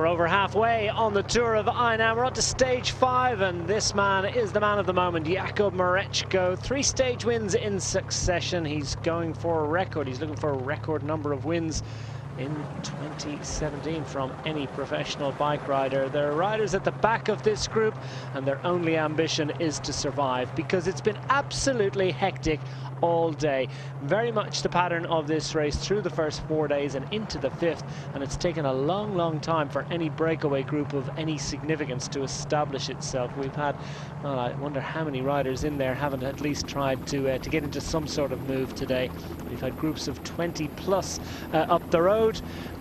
over halfway on the Tour of Hainan. We're on to stage 5, and this man is the man of the moment, Jakub Mareczko. 3 stage wins in succession. He's going for a record. He's looking for a record number of wins in 2017 from any professional bike rider. There are riders at the back of this group, and their only ambition is to survive, because it's been absolutely hectic all day. Very much the pattern of this race through the first 4 days and into the 5th, and it's taken a long time for any breakaway group of any significance to establish itself. We've had, well, I wonder how many riders in there haven't at least tried to get into some sort of move today. We've had groups of 20 plus up the road,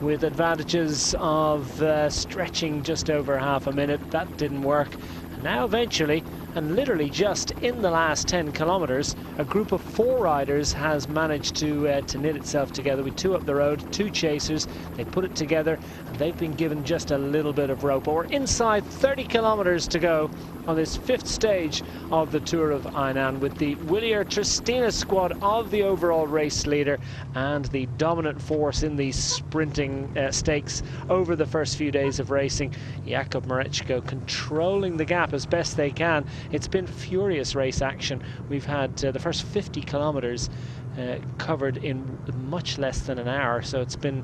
with advantages of stretching just over half a minute. That didn't work. And now eventually, and literally just in the last 10 kilometers, a group of 4 riders has managed to knit itself together with 2 up the road, 2 chasers. They put it together, and they've been given just a little bit of rope. But we're inside 30 kilometers to go on this 5th stage of the Tour of Hainan, with the Willier Tristina squad of the overall race leader and the dominant force in the sprinting stakes over the first few days of racing. Jakub Mareczko controlling the gap as best they can. It's been furious race action. We've had the first 50 kilometers covered in much less than an hour, so it's been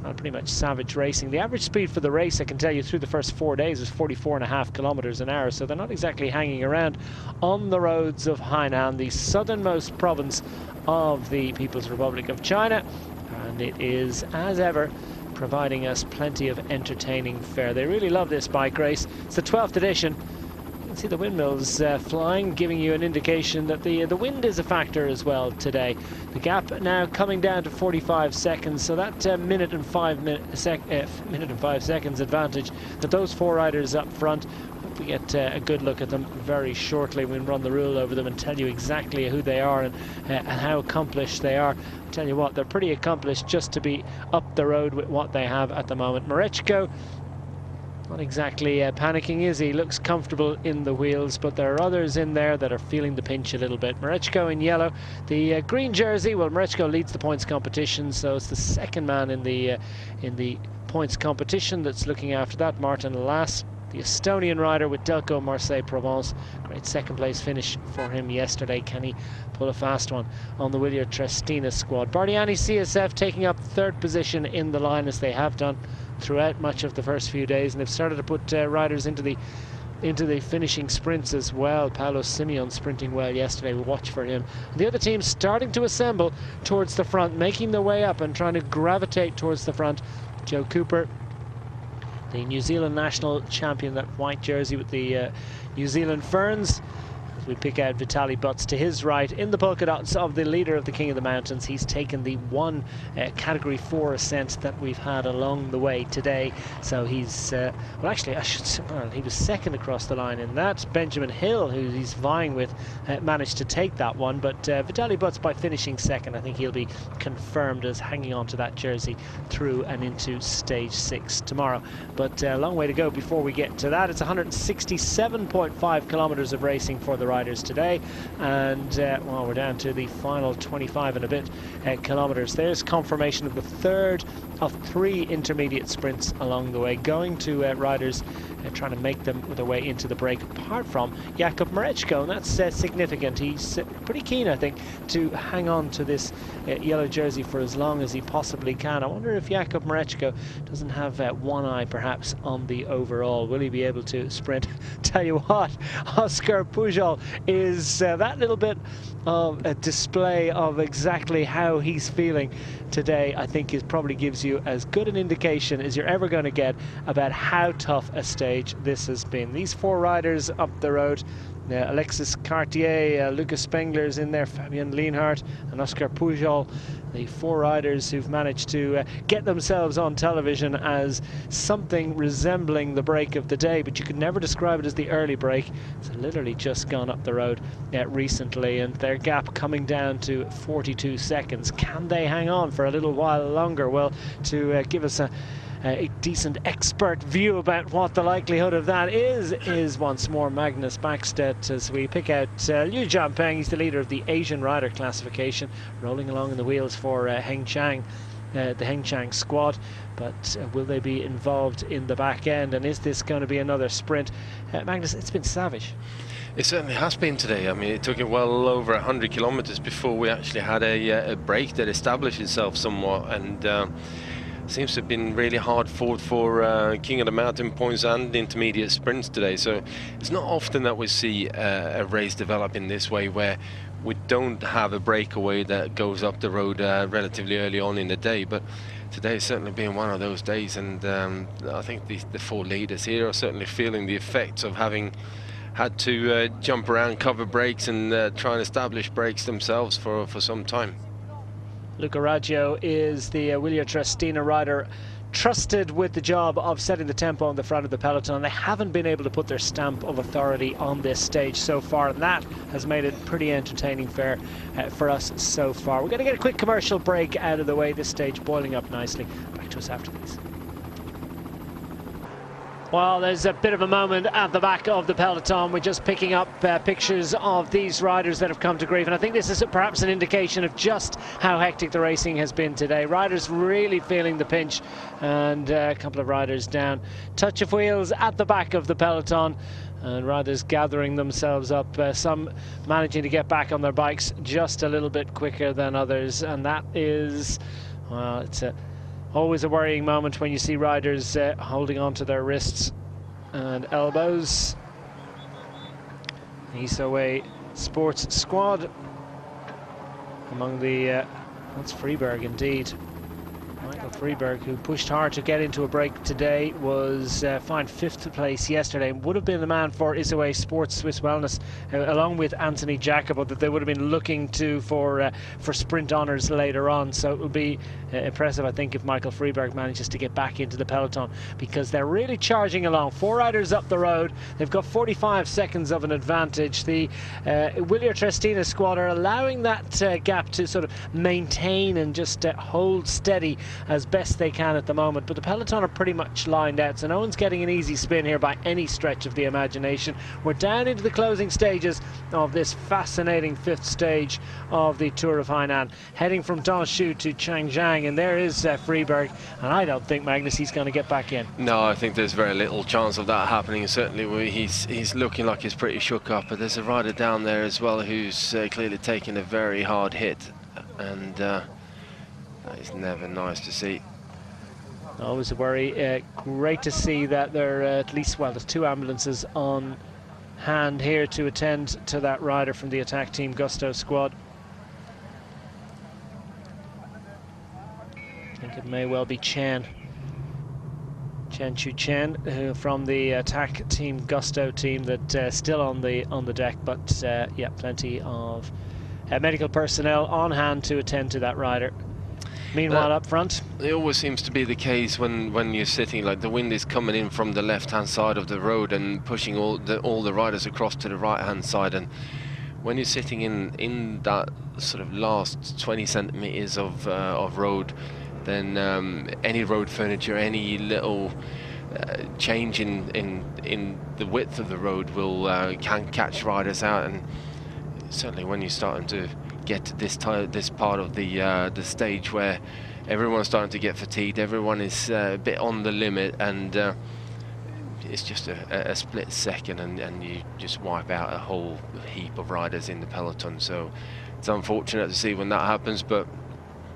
pretty much savage racing. The average speed for the race, I can tell you, through the first 4 days was 44.5 kilometers an hour, so they're not exactly hanging around on the roads of Hainan, the southernmost province of the People's Republic of China, and it is, as ever, providing us plenty of entertaining fare. They really love this bike race. It's the 12th edition. You can see the windmills flying, giving you an indication that the wind is a factor as well today. The gap now coming down to 45 seconds, so that minute and 5 seconds advantage that those 4 riders up front. Hope we get a good look at them very shortly. We'll run the rule over them and tell you exactly who they are and how accomplished they are. I'll tell you what, they're pretty accomplished just to be up the road with what they have at the moment. Mareczko, not exactly panicking, is he? Looks comfortable in the wheels, but there are others in there that are feeling the pinch a little bit. Mareczko in yellow, the green jersey. Well, Mareczko leads the points competition, so it's the second man in the points competition that's looking after that. Martin Lass, the Estonian rider with Delco Marseille Provence. Great second place finish for him yesterday. Can he pull a fast one on the Willier Tristina squad? Bardiani CSF taking up 3rd position in the line, as they have done throughout much of the first few days, and they've started to put riders into the finishing sprints as well. Paolo Simeon sprinting well yesterday. We'll watch for him. And the other teams starting to assemble towards the front, making their way up and trying to gravitate towards the front. Joe Cooper, the New Zealand national champion, that white jersey with the New Zealand ferns. We pick out Vitaly Butz to his right in the polka dots of the leader of the King of the Mountains. He's taken the 1 category 4 ascent that we've had along the way today. So he's, well, actually, I should say, well, he was second across the line in that. Benjamin Hill, who he's vying with, managed to take that one. But Vitaly Butz, by finishing second, I think he'll be confirmed as hanging on to that jersey through and into stage 6 tomorrow. But a long way to go before we get to that. It's 167.5 kilometers of racing for the riders today, and well, we're down to the final 25 and a bit kilometers. There's confirmation of the 3rd of 3 intermediate sprints along the way, going to riders trying to make them their way into the break, apart from Jakub Mareczko, and that's significant. He's pretty keen, I think, to hang on to this yellow jersey for as long as he possibly can. I wonder if Jakub Mareczko doesn't have one eye perhaps on the overall. Will he be able to sprint? Tell you what, Oscar Pujol is that little bit of a display of exactly how he's feeling today. I think it probably gives you as good an indication as you're ever going to get about how tough a stage this has been. These 4 riders up the road, Alexis Cartier, Lucas Spengler's in there, Fabian Lienhardt and Oscar Pujol, the 4 riders who've managed to get themselves on television as something resembling the break of the day, but you could never describe it as the early break. It's literally just gone up the road recently, and their gap coming down to 42 seconds. Can they hang on for a little while longer? Well, to give us a decent expert view about what the likelihood of that is once more Magnus Backstedt, as we pick out Liu Jianpeng. He's the leader of the Asian rider classification, rolling along in the wheels for Heng Chang. the Hengchang squad, but will they be involved in the back end, and is this going to be another sprint? Magnus, it's been savage. It certainly has been today. I mean, it took it well over 100 kilometers before we actually had a break that established itself somewhat, and seems to have been really hard fought for King of the Mountain points and intermediate sprints today. So it's not often that we see a race develop in this way, where we don't have a breakaway that goes up the road relatively early on in the day. But today has certainly been one of those days, and I think the four leaders here are certainly feeling the effects of having had to jump around, cover breaks, and try and establish breaks themselves for some time. Luca Raggio is the Wilier Triestina rider trusted with the job of setting the tempo on the front of the peloton. They haven't been able to put their stamp of authority on this stage so far, and that has made it pretty entertaining fare for us so far. We're going to get a quick commercial break out of the way. This stage boiling up nicely. Back to us after these. Well, there's a bit of a moment at the back of the peloton. We're just picking up pictures of these riders that have come to grief, and I think this is perhaps an indication of just how hectic the racing has been today. Riders really feeling the pinch, and a couple of riders down. Touch of wheels at the back of the peloton, and riders gathering themselves up, some managing to get back on their bikes just a little bit quicker than others, and that is, well, it's always a worrying moment when you see riders holding on to their wrists and elbows. Isoway Sports Squad among the that's Freeberg indeed. Michael Freeberg, who pushed hard to get into a break today, was fined 5th place yesterday, and would have been the man for Isoway Sports Swiss Wellness, along with Anthony Jacobo, that they would have been looking to for sprint honours later on. So it will be impressive, I think, if Michael Freeberg manages to get back into the peloton, because they're really charging along. 4 riders up the road. They've got 45 seconds of an advantage. The Wilier Triestina squad are allowing that gap to sort of maintain and just hold steady as best they can at the moment, but the peloton are pretty much lined out, so no one's getting an easy spin here by any stretch of the imagination. We're down into the closing stages of this fascinating 5th stage of the Tour of Hainan, heading from Danshu to Changjiang, and there is Freeberg, and I don't think, Magnus, he's going to get back in. No, I think there's very little chance of that happening. Certainly he's looking like he's pretty shook up, but there's a rider down there as well who's clearly taken a very hard hit, and that is never nice to see. Always a worry. Great to see that there are at least, well, there's 2 ambulances on hand here to attend to that rider from the attack team Gusto squad. I think it may well be Chen Chu Chen, from the attack team Gusto team, that still on the deck, but yeah, plenty of medical personnel on hand to attend to that rider. Meanwhile, up front, it always seems to be the case when you're sitting, like the wind is coming in from the left-hand side of the road and pushing all the riders across to the right-hand side, and when you're sitting in that sort of last 20 centimeters of road, then any road furniture, any little change in the width of the road can catch riders out, and certainly when you're starting to get to this part of the stage where everyone's starting to get fatigued, everyone is a bit on the limit, and it's just a split second, and you just wipe out a whole heap of riders in the peloton. So it's unfortunate to see when that happens, but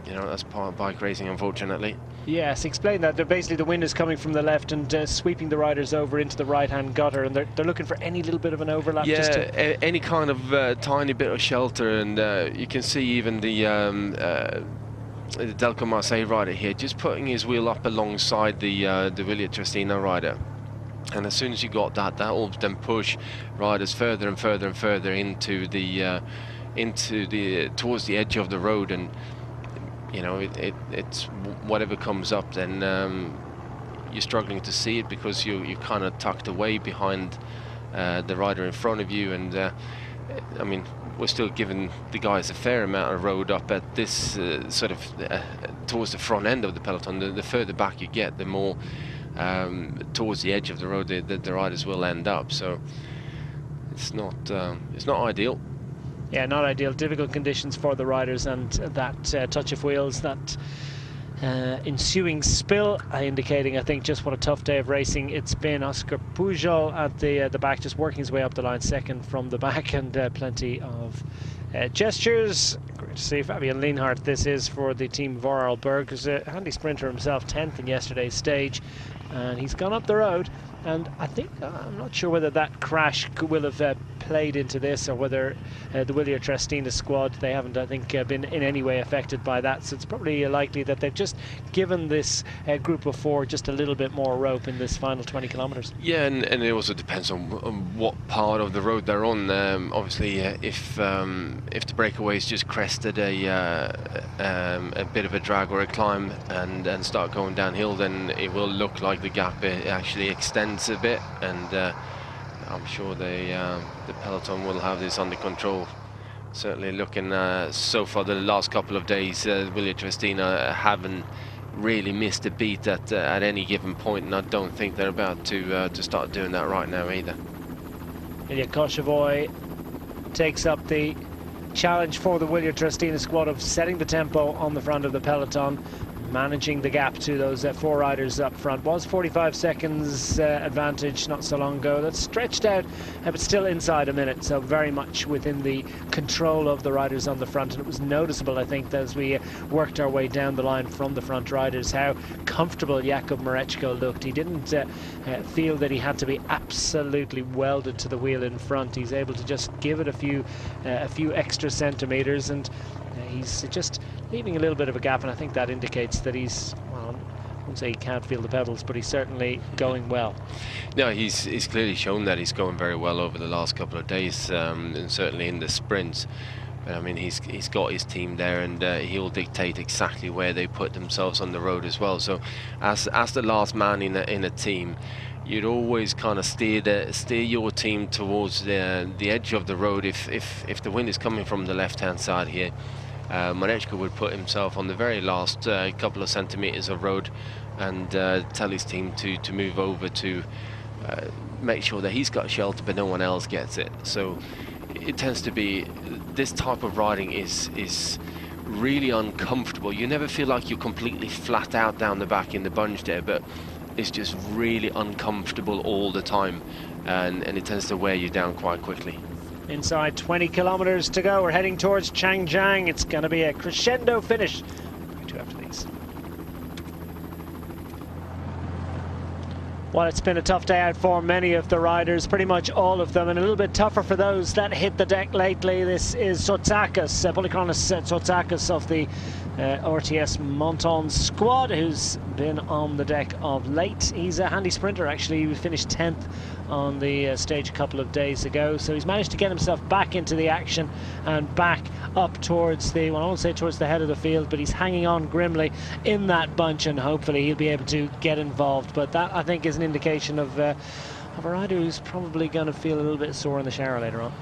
you know, that's part of bike racing, unfortunately. Yes, explain that. Basically the wind is coming from the left and sweeping the riders over into the right-hand gutter, and they're looking for any little bit of an overlap. Yeah, just to any kind of tiny bit of shelter, and you can see even the Delco Marseille rider here just putting his wheel up alongside the Wilier Triestina rider, and as soon as you got that will then push riders further and further and further into the towards the edge of the road, and you know, it's whatever comes up, then you're struggling to see it because you're kind of tucked away behind the rider in front of you, and I mean, we're still giving the guys a fair amount of road up at this sort of towards the front end of the peloton. The further back you get, the more towards the edge of the road the riders will end up. So it's not ideal. Yeah, not ideal. Difficult conditions for the riders, and that touch of wheels, that ensuing spill, indicating, I think, just what a tough day of racing it's been. Oscar Pujol at the back, just working his way up the line, second from the back, and plenty of gestures. Great to see Fabian Lienhardt. This is for the team Vorarlberg, who's a handy sprinter himself, 10th in yesterday's stage, and he's gone up the road. And I think, I'm not sure whether that crash will have played into this, or whether the Willier Trestina squad, they haven't, I think, been in any way affected by that. So it's probably likely that they've just given this group of four just a little bit more rope in this final 20 kilometres. Yeah, and it also depends on what part of the road they're on. Obviously, if the breakaways just crested a bit of a drag or a climb and start going downhill, then it will look like the gap actually extends a bit, and I'm sure the peloton will have this under control. Certainly looking so far the last couple of days, Willier Trestina haven't really missed a beat at any given point, and I don't think they're about to start doing that right now either. Ilya Koshevoy takes up the challenge for the Willier Trestina squad of setting the tempo on the front of the peloton, managing the gap to those four riders up front. Was 45 seconds advantage not so long ago. That's stretched out, but still inside a minute, so very much within the control of the riders on the front. And it was noticeable, I think, that as we worked our way down the line from the front riders, how comfortable Jakub Mareczko looked. He didn't feel that he had to be absolutely welded to the wheel in front. He's able to just give it a few extra centimetres, and he's just leaving a little bit of a gap, and I think that indicates that he's, well, I won't say he can't feel the pedals, but he's certainly going well. No, he's clearly shown that he's going very well over the last couple of days, and certainly in the sprints. But I mean, he's got his team there, and he'll dictate exactly where they put themselves on the road as well. So as the last man in a team, you'd always kind of steer your team towards the edge of the road. If the wind is coming from the left-hand side here, Mareczko would put himself on the very last couple of centimeters of road and tell his team to move over to make sure that he's got shelter but no one else gets it. So it tends to be, this type of riding is really uncomfortable. You never feel like you're completely flat out down the back in the bunch there, but it's just really uncomfortable all the time, and it tends to wear you down quite quickly. Inside 20 kilometres to go. We're heading towards Changjiang. It's going to be a crescendo finish. Two after these. Well, it's been a tough day out for many of the riders, pretty much all of them, and a little bit tougher for those that hit the deck lately. This is Sotakis, Polychronis Sotakis of the RTS Monton squad, who's been on the deck of late. He's a handy sprinter, actually. He finished 10th on the stage a couple of days ago, so he's managed to get himself back into the action and back up towards the, well, I won't say towards the head of the field, but he's hanging on grimly in that bunch, and hopefully he'll be able to get involved. But that, I think, is an indication of a rider who's probably going to feel a little bit sore in the shower later on.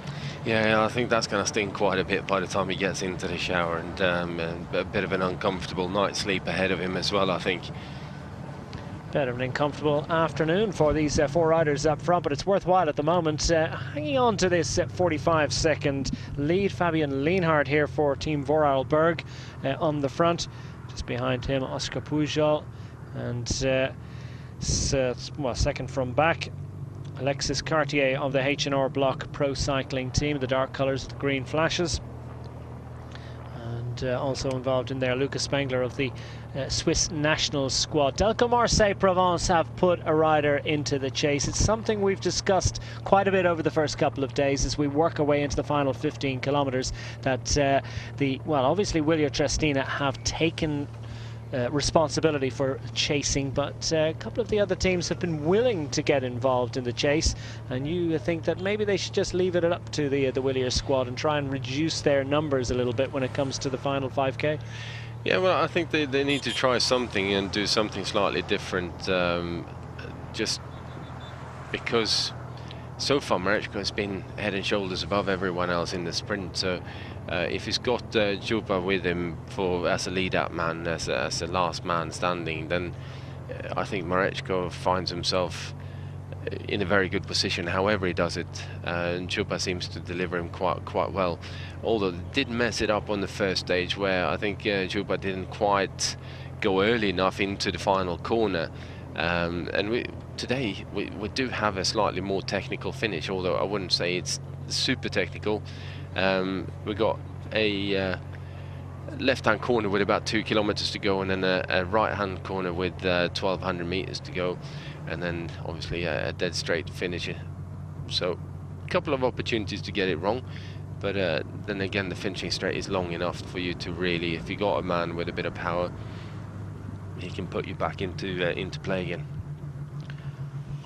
Yeah, I think that's going to sting quite a bit by the time he gets into the shower, and a bit of an uncomfortable night's sleep ahead of him as well, I think. Bit of an uncomfortable afternoon for these four riders up front, but it's worthwhile at the moment. Hanging on to this 45-second lead, Fabian Lienhardt here for Team Vorarlberg on the front. Just behind him, Oscar Pujol, and second from back, Alexis Cartier of the H&R Block Pro Cycling team, the dark colours with the green flashes. And also involved in there, Lucas Spengler of the Swiss national squad. Delco Marseille Provence have put a rider into the chase. It's something we've discussed quite a bit over the first couple of days as we work our way into the final 15 kilometres, that obviously Willier Trestina have taken responsibility for chasing, but a couple of the other teams have been willing to get involved in the chase, and you think that maybe they should just leave it up to the Willier squad and try and reduce their numbers a little bit when it comes to the final 5k. Yeah, well, I think they need to try something and do something slightly different, just because so far Mareczko has been head and shoulders above everyone else in the sprint. So if he's got Juba with him as a lead-out man, as a last man standing, then I think Mareczko finds himself in a very good position however he does it, and Juba seems to deliver him quite well, although did mess it up on the first stage, where I think Juba didn't quite go early enough into the final corner. And today we do have a slightly more technical finish, although I wouldn't say it's super technical. We got a left-hand corner with about 2 kilometers to go, and then a right-hand corner with 1,200 meters to go, and then obviously a dead straight finish. So a couple of opportunities to get it wrong, but then again, the finishing straight is long enough for you to really, if you got a man with a bit of power, he can put you back into play again.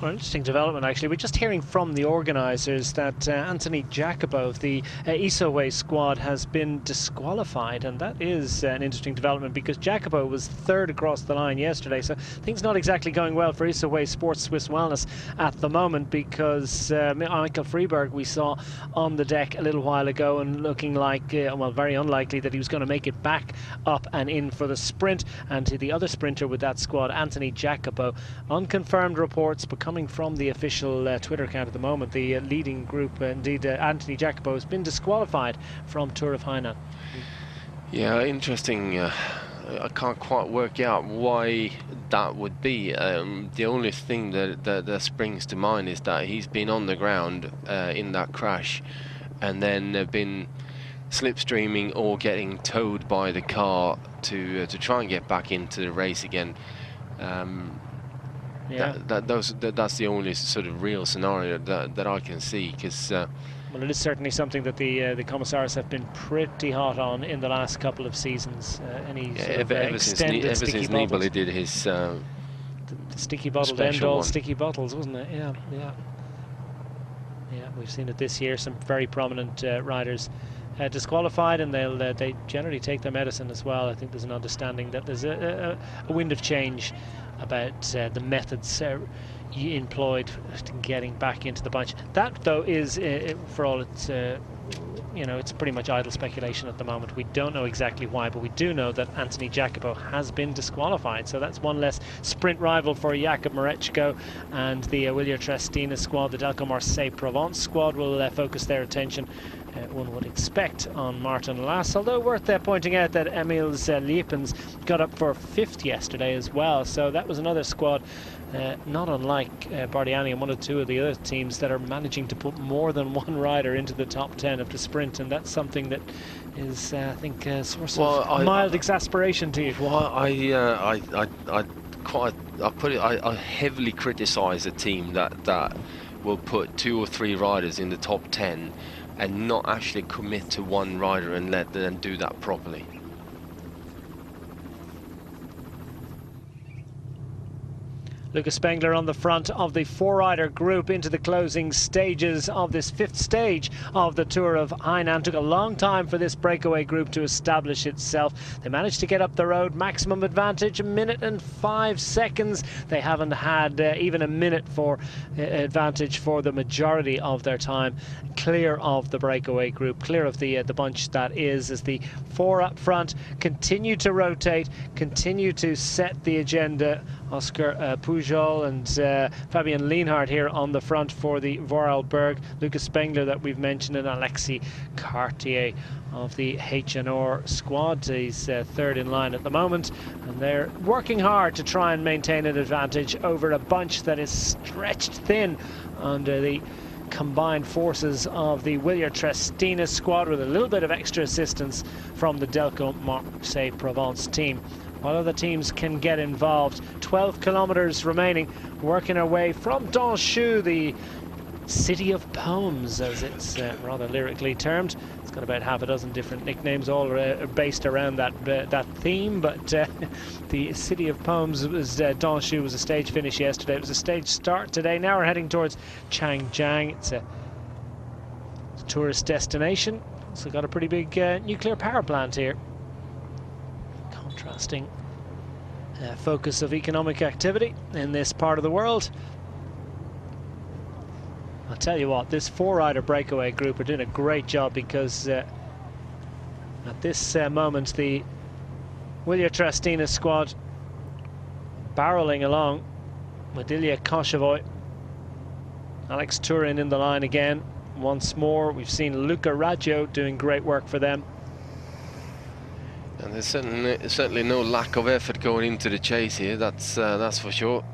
Well, interesting development, actually. We're just hearing from the organisers that Anthony Jacobo of the Isoway squad has been disqualified, and that is an interesting development because Jacobo was third across the line yesterday, so things not exactly going well for Isoway Sports Swiss Wellness at the moment, because Michael Freeberg we saw on the deck a little while ago and looking like, well, very unlikely that he was going to make it back up and in for the sprint, and to the other sprinter with that squad, Anthony Jacobo. Unconfirmed reports, but coming from the official Twitter account at the moment, the leading group, indeed Anthony Jacobo, has been disqualified from Tour of Hainan. Yeah, interesting. I can't quite work out why that would be. The only thing that springs to mind is that he's been on the ground in that crash, and then been slipstreaming or getting towed by the car to try and get back into the race again. Yeah. That's the only sort of real scenario that I can see, because well, it is certainly something that the commissaires have been pretty hot on in the last couple of seasons. Ever since Nibali did his the sticky bottled end-all sticky bottles, wasn't it? Yeah. We've seen it this year. Some very prominent riders disqualified, and they generally take their medicine as well. I think there's an understanding that there's a wind of change about the methods employed in getting back into the bunch. That, though, is for all it's it's pretty much idle speculation at the moment. We don't know exactly why, but we do know that Anthony Jacobo has been disqualified, so that's one less sprint rival for Jakub Mareczko, and the Willier Trestina squad, the Delco Marseille Provence squad, will focus their attention, one would expect, on Martin Lass, although worth pointing out that Emils Liepens got up for 5th yesterday as well, so that was another squad not unlike Bardiani and one or two of the other teams that are managing to put more than one rider into the top 10 of the sprint, and that's something that is, I think, a source of mild exasperation to you. Well, I heavily criticise a team that will put 2 or 3 riders in the top 10 and not actually commit to one rider and let them do that properly. Lucas Spengler on the front of the 4-rider group into the closing stages of this 5th stage of the Tour of Hainan. Took a long time for this breakaway group to establish itself. They managed to get up the road, maximum advantage, 1 minute and 5 seconds. They haven't had even a minute for advantage for the majority of their time. Clear of the breakaway group, clear of the bunch that is, as the 4 up front continue to rotate, continue to set the agenda. Oscar Pujol and Fabian Lienhardt here on the front for the Vorarlberg. Lucas Spengler that we've mentioned, and Alexis Cartier of the H&R squad. He's 3rd in line at the moment, and they're working hard to try and maintain an advantage over a bunch that is stretched thin under the combined forces of the Willier Trestina squad, with a little bit of extra assistance from the Delco Marseille Provence team. While other teams can get involved, 12 kilometers remaining, working our way from Danchou, the city of poems, as it's rather lyrically termed. It's got about half a dozen different nicknames, all based around that theme, but the city of poems was Danchou was a stage finish yesterday. It was a stage start today. Now we're heading towards Changjiang. It's a tourist destination. Also got a pretty big nuclear power plant here. Contrasting focus of economic activity in this part of the world. I'll tell you what, this 4-rider breakaway group are doing a great job, because at this moment the Willier Trestina squad barreling along with Ilya Koshevoy, Alex Turin in the line again once more. We've seen Luca Raggio doing great work for them. And there's certainly no lack of effort going into the chase here, that's for sure.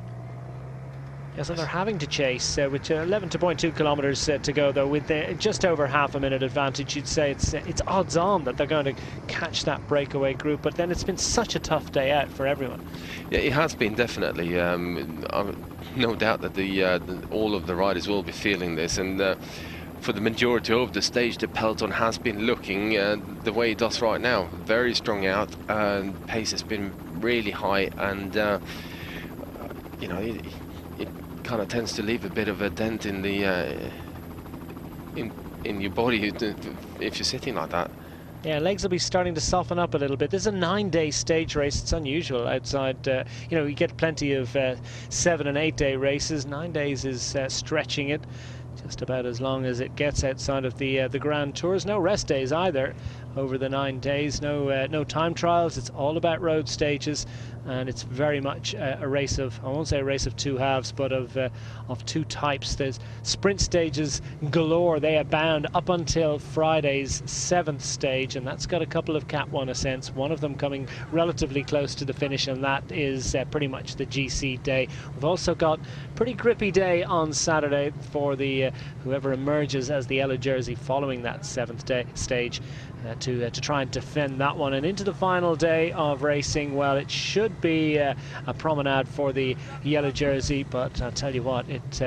Yes, and they're having to chase with 11.2 kilometres to go, though, with just over half a minute advantage. You'd say it's odds on that they're going to catch that breakaway group, but then it's been such a tough day out for everyone. Yeah, it has been, definitely. No doubt that all of the riders will be feeling this, and for the majority of the stage, the peloton has been looking the way it does right now. Very strong out, and pace has been really high, and you know, it kind of tends to leave a bit of a dent in the in your body if you're sitting like that. Yeah, legs will be starting to soften up a little bit. This is a 9-day stage race. It's unusual outside. You know, you get plenty of 7 and 8 day races. 9 days is stretching it just about as long as it gets outside of the Grand Tours. No rest days either over the 9 days. No time trials. It's all about road stages, and it's very much a race of, I won't say a race of two halves, but of two types. There's sprint stages galore. They abound up until Friday's 7th stage, and that's got a couple of Cat 1 ascents, one of them coming relatively close to the finish, and that is pretty much the GC day. We've also got pretty grippy day on Saturday for the whoever emerges as the yellow jersey following that 7th stage. To try and defend that one, and into the final day of racing. Well, it should be a promenade for the yellow jersey, but I'll tell you what, it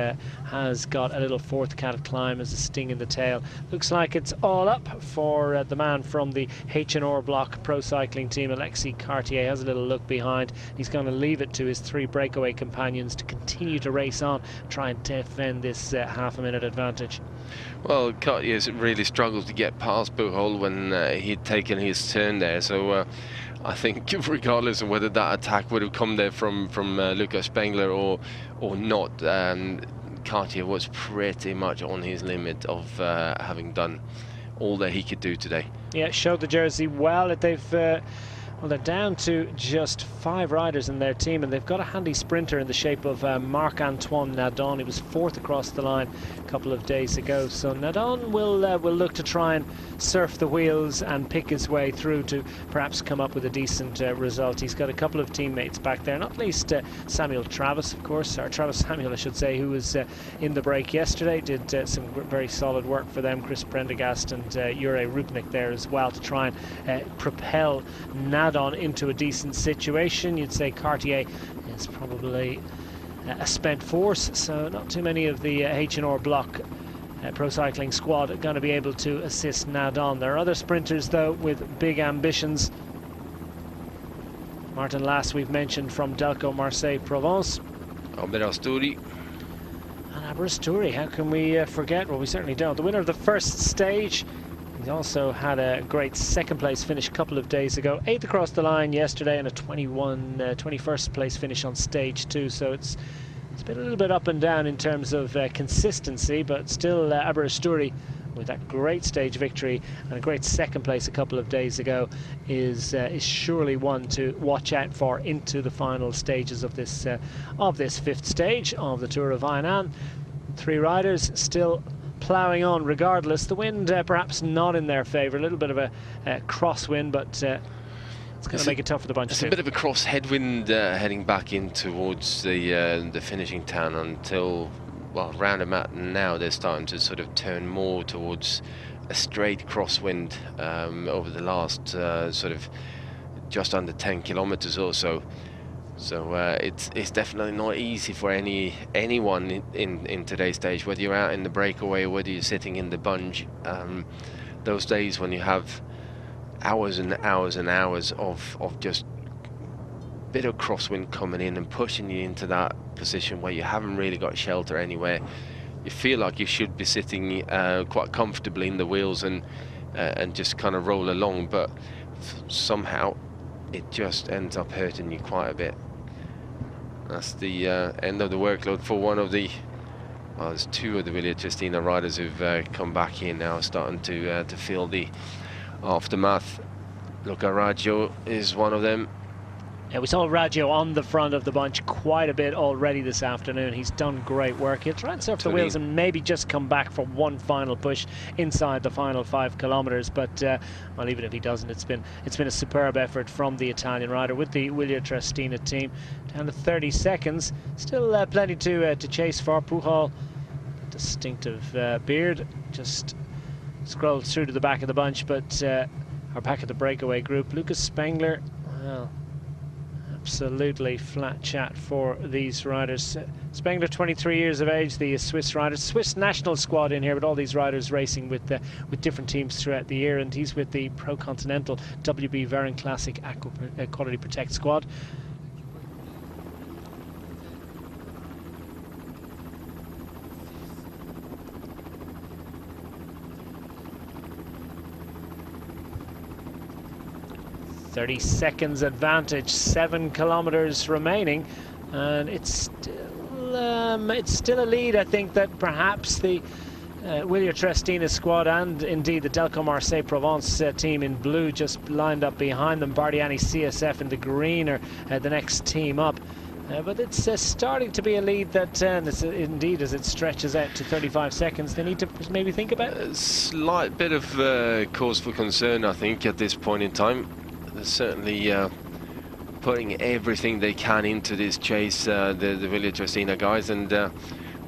has got a little 4th cat climb as a sting in the tail. Looks like it's all up for the man from the H&R Block Pro Cycling team. Alexis Cartier has a little look behind. He's going to leave it to his 3 breakaway companions to continue to race on, try and defend this half a minute advantage. Well, Cartier really struggled to get past Buchholz when he'd taken his turn there, so I think regardless of whether that attack would have come there from Lucas Spengler or not, Cartier was pretty much on his limit of having done all that he could do today. Yeah, showed the jersey well. Well, they're down to just 5 riders in their team, and they've got a handy sprinter in the shape of Marc-Antoine Nadon. He was 4th across the line a couple of days ago. So Nadon will look to try and surf the wheels and pick his way through to perhaps come up with a decent result. He's got a couple of teammates back there, not least Samuel Travis, of course, or Travis Samuel, I should say, who was in the break yesterday. Did some very solid work for them. Chris Prendergast and Jure Rupnik there as well to try and propel Nadon into a decent situation. You'd say Cartier is probably a spent force, so not too many of the H&R Block Pro Cycling squad are going to be able to assist Nadon. There are other sprinters though with big ambitions. Martin Lass, we've mentioned, from Delco Marseille Provence. Aberasturi. And Aberasturi, how can we forget? Well, we certainly don't. The winner of the first stage. He also had a great 2nd place finish a couple of days ago. 8th across the line yesterday, and a 21st place finish on stage 2. So it's been a little bit up and down in terms of consistency, but still Aberasturi, with that great stage victory and a great 2nd place a couple of days ago, is surely one to watch out for into the final stages of this 5th stage of the Tour of Hainan. 3 riders still ploughing on regardless. The wind perhaps not in their favour, a little bit of a crosswind, but it's going to make it tough for the bunch. It's a bit of a cross headwind heading back in towards the finishing town until, well, round about now they're starting to sort of turn more towards a straight crosswind over the last sort of just under 10 kilometers or so. So it's definitely not easy for anyone in today's stage, whether you're out in the breakaway or whether you're sitting in the bunge. Those days when you have hours and hours and hours of just a bit of crosswind coming in and pushing you into that position where you haven't really got shelter anywhere. You feel like you should be sitting quite comfortably in the wheels and just kind of roll along, but somehow it just ends up hurting you quite a bit. That's the end of the workload for one of the, well, there's 2 of the Villa Cristina riders who've come back in now, starting to feel the aftermath. Luca Raggio is one of them. We saw Raggio on the front of the bunch quite a bit already this afternoon. He's done great work. He'll try and surf the wheels and maybe just come back for one final push inside the final 5 kilometres. But well, even if he doesn't, it's been a superb effort from the Italian rider with the Willier Trestina team. Down to 30 seconds. Still plenty to chase for. Pujol, distinctive beard, just scrolls through to the back of the bunch, but our back of the breakaway group. Lucas Spengler, well, absolutely flat chat for these riders. Spengler, 23 years of age, the Swiss rider, Swiss national squad in here, but all these riders racing with different teams throughout the year, and he's with the Pro Continental WB Verin Classic Quality Protect squad. .30 seconds advantage, 7 kilometers remaining, and it's still a lead. I think that perhaps the Willier Trestina squad and indeed the Delco Marseille Provence team in blue just lined up behind them. Bardiani CSF in the green are the next team up. But it's starting to be a lead that, indeed, as it stretches out to 35 seconds, they need to maybe think about. A slight bit of cause for concern, I think, at this point in time. They're certainly putting everything they can into this chase, the Willier Trestina guys, and I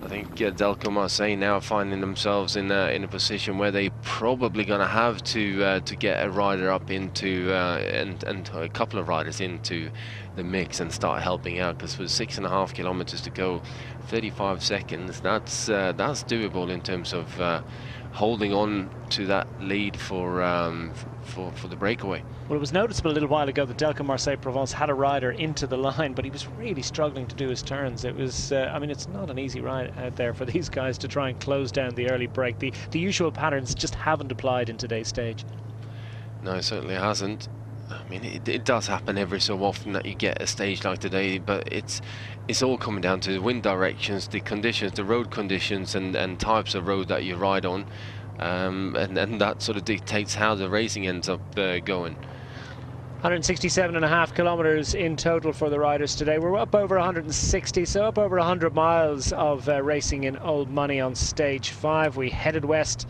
think Delco Marseille now finding themselves in a position where they probably going to have to get a rider up into and a couple of riders into the mix and start helping out, because with 6.5 kilometers to go, 35 seconds, that's doable in terms of holding on to that lead for the breakaway. Well, it was noticeable a little while ago that Delco Marseille Provence had a rider into the line, but he was really struggling to do his turns. It was, I mean, it's not an easy ride out there for these guys to try and close down the early break. The usual patterns just haven't applied in today's stage. No, it certainly hasn't. I mean, it does happen every so often that you get a stage like today, but it's all coming down to the wind directions, the conditions, the road conditions, and types of road that you ride on, and that sort of dictates how the racing ends up going. 167.5 kilometers in total for the riders today. We're up over 160, so up over 100 miles of racing in old money on stage 5. We headed west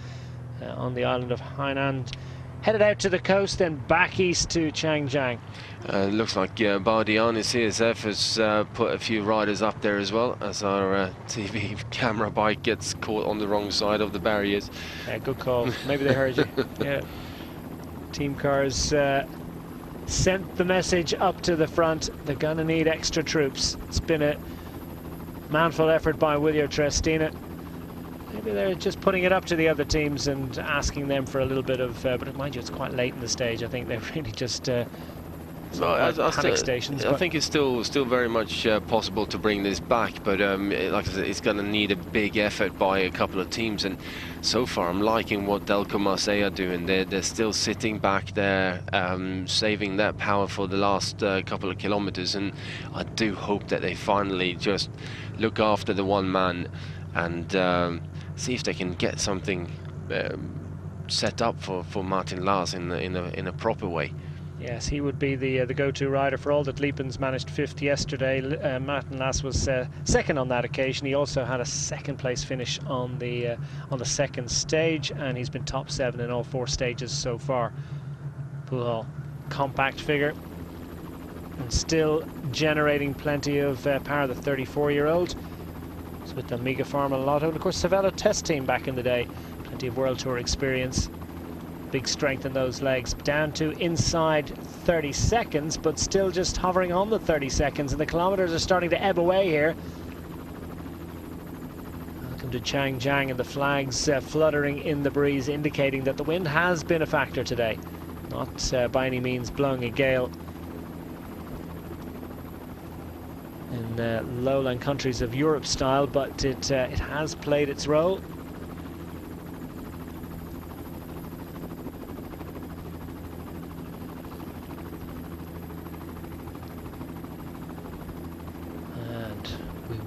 on the island of Hainan, headed out to the coast, then back east to Changjiang. Looks like Bardiani CSF has put a few riders up there as well, as our TV camera bike gets caught on the wrong side of the barriers. Yeah, good call. Maybe they heard you. Yeah. Team cars sent the message up to the front. They're going to need extra troops. It's been a manful effort by Willier Trestina. Maybe they're just putting it up to the other teams and asking them for a little bit of, but mind you, it's quite late in the stage. I think they've really just panic stations. I think it's still very much possible to bring this back, but like I said, it's going to need a big effort by a couple of teams. And so far, I'm liking what Delco Marseille are doing. They're still sitting back there, saving that power for the last couple of kilometers. And I do hope that they finally just look after the one man and see if they can get something set up for Martin Lars in a proper way. Yes, he would be the go-to rider for all that. Liepens managed 5th yesterday. Martin Lars was second on that occasion. He also had a second-place finish on the second stage, and he's been top 7 in all 4 stages so far. Pujol, compact figure, and still generating plenty of power. The 34-year-old is with the Amiga Pharma Lotto, and of course Cervelo test team back in the day. Plenty of World Tour experience. Big strength in those legs. Down to inside 30 seconds, but still just hovering on the 30 seconds, and the kilometers are starting to ebb away here. Welcome to Changjiang, and the flags fluttering in the breeze, indicating that the wind has been a factor today. Not by any means blowing a gale in lowland countries of Europe style, but it has played its role.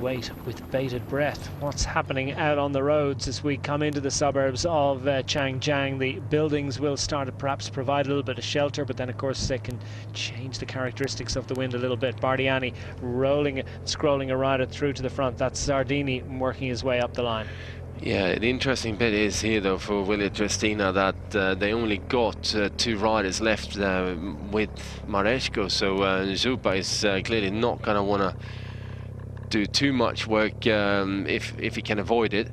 wait with bated breath. What's happening out on the roads as we come into the suburbs of Changjiang? The buildings will start to perhaps provide a little bit of shelter, but then of course they can change the characteristics of the wind a little bit. Bardiani scrolling a rider through to the front. That's Zardini working his way up the line. Yeah, the interesting bit is here though for Willia Trestina that they only got 2 riders left with Mareczko, so Zupa is clearly not going to want to do too much work if he can avoid it.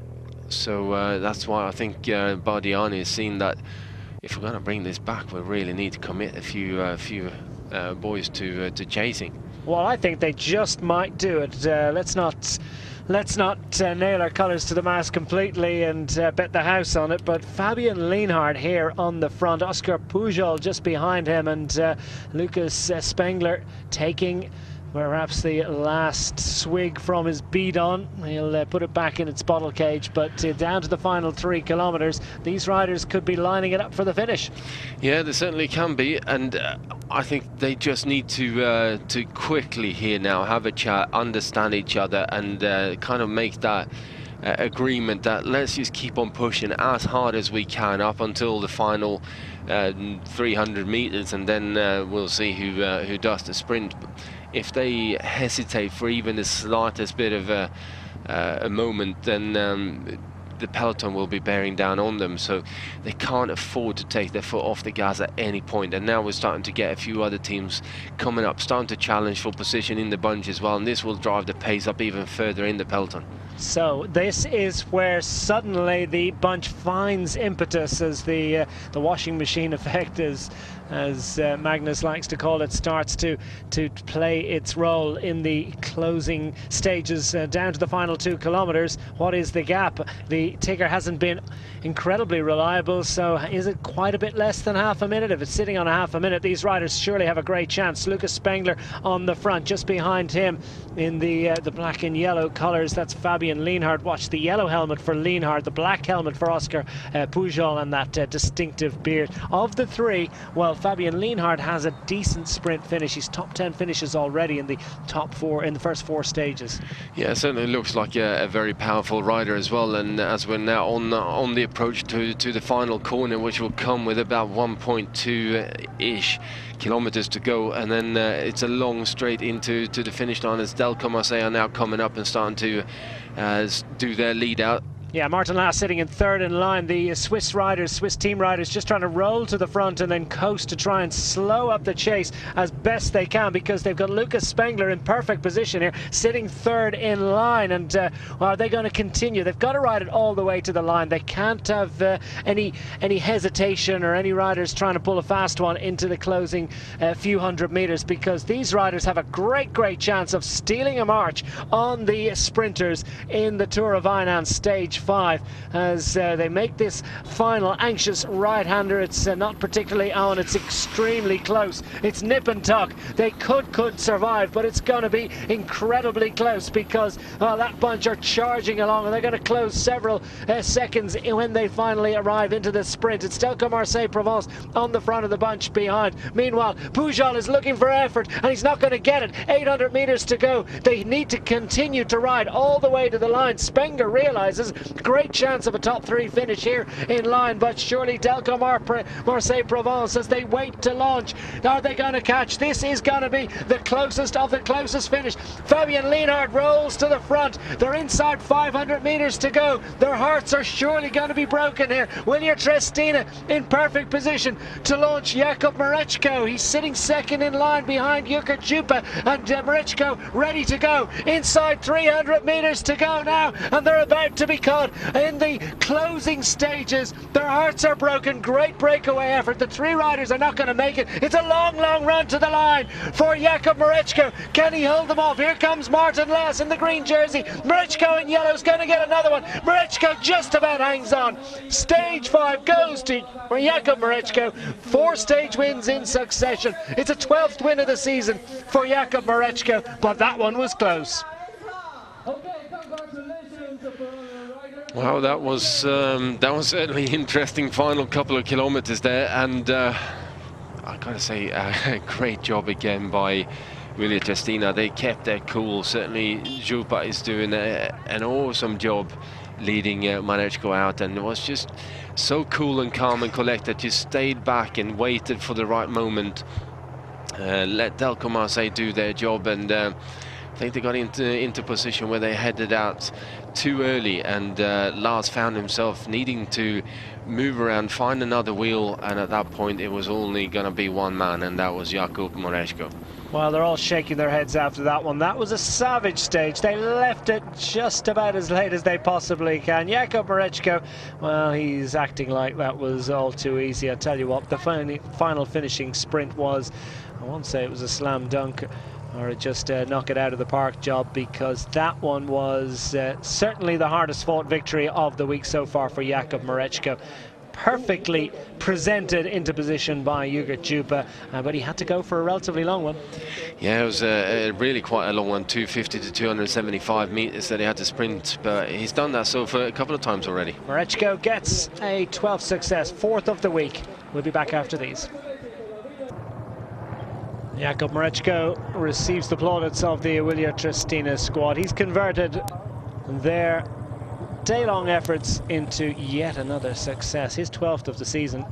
So that's why I think Bardiani has seen that if we're going to bring this back, we really need to commit a few boys to chasing. Well, I think they just might do it. Let's not nail our colours to the mast completely and bet the house on it, but Fabian Lienhard here on the front, Oscar Pujol just behind him, and Lucas Spengler taking perhaps the last swig from his bidon. He'll put it back in its bottle cage, but down to the final 3 kilometres, these riders could be lining it up for the finish. Yeah, they certainly can be, and I think they just need to quickly here now have a chat, understand each other, and kind of make that agreement that let's just keep on pushing as hard as we can up until the final 300 meters, and then we'll see who does the sprint. If they hesitate for even the slightest bit of a moment, then the peloton will be bearing down on them, so they can't afford to take their foot off the gas at any point. And now we're starting to get a few other teams coming up, starting to challenge for position in the bunch as well, and this will drive the pace up even further in the peloton. So this is where suddenly the bunch finds impetus as the washing machine effect, as Magnus likes to call it, starts to play its role in the closing stages down to the final 2 kilometres. What is the gap? The ticker hasn't been incredibly reliable, so is it quite a bit less than half a minute? If it's sitting on a half a minute, these riders surely have a great chance. Lucas Spengler on the front, just behind him in the black and yellow colours, that's Fabian Lienhard. Watch the yellow helmet for Lienhard, the black helmet for Oscar Pujol, and that distinctive beard. Of the 3, well, Fabian Lienhard has a decent sprint finish. He's top 10 finishes already in the top 4 in the first 4 stages. Yeah, certainly looks like a very powerful rider as well. And as we're now on the approach to the final corner, which will come with about 1.2-ish kilometers to go, and then it's a long straight into the finish line as Del Comasay are now coming up and starting to do their lead out. Yeah, Martin Lass sitting in 3rd in line. The Swiss team riders just trying to roll to the front and then coast to try and slow up the chase as best they can, because they've got Lucas Spengler in perfect position here, sitting 3rd in line. And are they going to continue? They've got to ride it all the way to the line. They can't have any hesitation or any riders trying to pull a fast one into the closing few hundred meters, because these riders have a great chance of stealing a march on the sprinters in the Tour of Hainan stage 5 as they make this final anxious right-hander. It's not particularly on, it's extremely close, it's nip and tuck. They could survive, but it's going to be incredibly close, because that bunch are charging along and they're going to close several seconds when they finally arrive into the sprint. It's Delco Marseille Provence on the front of the bunch behind. Meanwhile, Pujol is looking for effort and he's not going to get it. 800 meters to go. They need to continue to ride all the way to the line. Spengler realizes great chance of a top 3 finish here in line, but surely Delco Marseille Provence, as they wait to launch, are they going to catch? This is going to be the closest of the closest finish. Fabian Lienhard rolls to the front. They're inside 500 meters to go. Their hearts are surely going to be broken here. Willia Trestina in perfect position to launch Jakub Mareczko. He's sitting 2nd in line behind Jukka Jupa, and Mareczko ready to go. Inside 300 meters to go now, and they're about to be caught in the closing stages. Their hearts are broken. Great breakaway effort. The 3 riders are not going to make it. It's a long run to the line for Jakub Mareczko. Can he hold them off? Here comes Martin Lass in the green jersey. Mareczko in yellow is going to get another one. Mareczko just about hangs on. Stage 5 goes to Jakub Mareczko. 4 stage wins in succession. It's a 12th win of the season for Jakub Mareczko, but that one was close. Wow, that was certainly an interesting final couple of kilometers there, and I gotta say, a great job again by Willia Testina, they kept their cool. Certainly Jupa is doing an awesome job leading Mareczko out, and it was just so cool and calm and collected. Just stayed back and waited for the right moment. Let Delco Marseille do their job, and I think they got into position where they headed out too early, and Lars found himself needing to move around, find another wheel, and at that point it was only going to be one man, and that was Jakub Mareczko. Well, they're all shaking their heads after that one. That was a savage stage. They left it just about as late as they possibly can. Jakub Mareczko, well, he's acting like that was all too easy. I tell you what, the final finishing sprint was, I won't say it was a slam dunk or just knock it out of the park job, because that one was certainly the hardest fought victory of the week so far for Jakub Mareczko. Perfectly presented into position by Jurgen Jupa, but he had to go for a relatively long one. Yeah, it was really quite a long one, 250 to 275 meters that he had to sprint, but he's done that so for a couple of times already. Mareczko gets a 12th success, 4th of the week. We'll be back after these. Jakub Mareczko receives the plaudits of the Willia Testina squad. He's converted their day-long efforts into yet another success, his 12th of the season.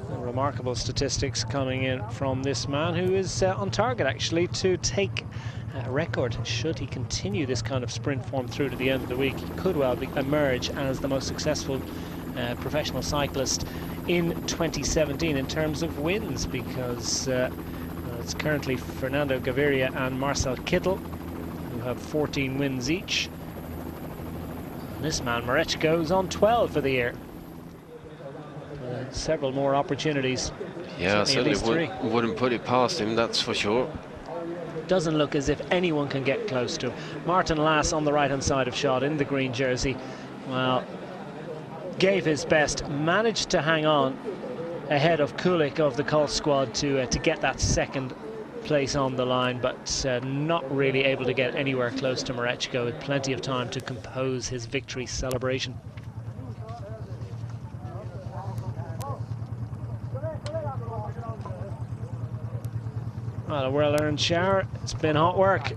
Remarkable statistics coming in from this man, who is on target actually to take a record. Should he continue this kind of sprint form through to the end of the week, he could well emerge as the most successful professional cyclist in 2017 in terms of wins, because it's currently Fernando Gaviria and Marcel Kittel who have 14 wins each. This man, Mareczko, is on 12 for the year. Several more opportunities. Yeah, certainly wouldn't put it past him, that's for sure. Doesn't look as if anyone can get close to him. Martin Lass on the right-hand side of shot in the green jersey. Well, gave his best, managed to hang on ahead of Kulik of the Colt squad to get that second place on the line, but not really able to get anywhere close to Mareczko, with plenty of time to compose his victory celebration. Well, a well-earned shower. It's been hot work.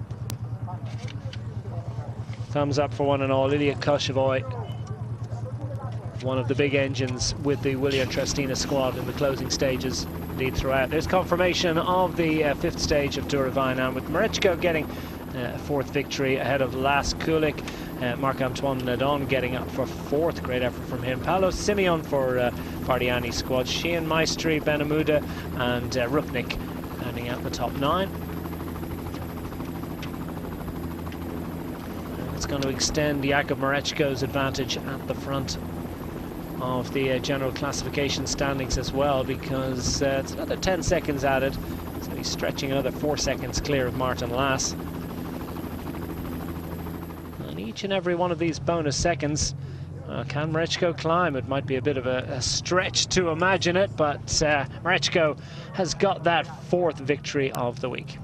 Thumbs up for one and all. Ilya Koshevoy, one of the big engines with the Willia Testina squad in the closing stages, indeed throughout. There's confirmation of the 5th stage of Tour of Hainan, with Mareczko getting a 4th victory ahead of Lars Kulik. Marc-Antoine Nadon getting up for 4th, great effort from him. Paolo Simeon for Fardiani's squad. Sheehan Maestri, Benamuda and Rupnik ending out the top 9. And it's going to extend Jakub Mareczko's advantage at the front of the general classification standings as well, because it's another 10 seconds added, so he's stretching another 4 seconds clear of Martin Lass. And each and every one of these bonus seconds, can Mareczko climb? It might be a bit of a stretch to imagine it, but Mareczko has got that 4th victory of the week.